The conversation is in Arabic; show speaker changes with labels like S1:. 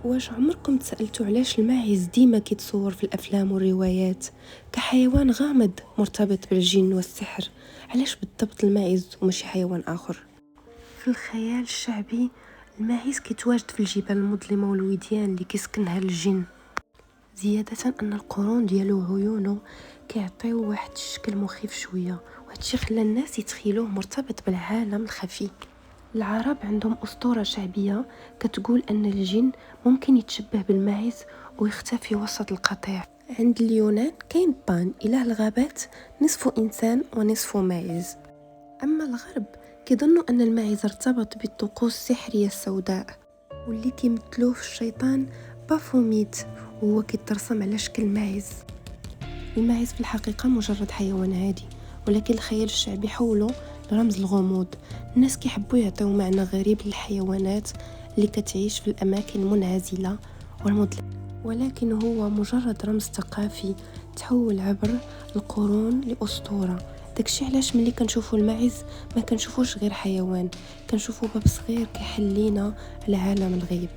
S1: واش عمركم تسألتوا علاش الماعز ديما كيتصور في الأفلام والروايات كحيوان غامض مرتبط بالجن والسحر؟ علاش بالضبط الماعز وماشي حيوان آخر؟ في الخيال الشعبي الماعز كيتواجد في الجبال المظلمة والوديان اللي كيسكنها الجن، زيادة أن القرون ديالو عيونه كيعطيو واحد الشكل مخيف شوية، وهادشي خلى الناس يتخيلوه مرتبط بالعالم الخفي. العرب عندهم أسطورة شعبية كتقول أن الجن ممكن يتشبه بالماعز ويختفي وسط القطيع. عند اليونان كاين بان إله الغابات، نصفه إنسان ونصفه ماعز. أما الغرب كيظنوا أن الماعز ارتبط بالطقوس السحرية السوداء واللي كيمثلوه في الشيطان بافوميت، وهو كيترسم على شكل ماعز. الماعز في الحقيقة مجرد حيوان عادي، ولكن الخيال الشعبي حوله لرمز الغموض. الناس كيحبوا يعطيو معنى غريب للحيوانات اللي كتعيش في الأماكن المنعزلة والمظلمة، ولكن هو مجرد رمز ثقافي تحول عبر القرون لأسطورة. داكشي علاش ملي كنشوفوا الماعز ما كنشوفوش غير حيوان، كنشوفوا باب صغير كيحل لينا على عالم الغيب.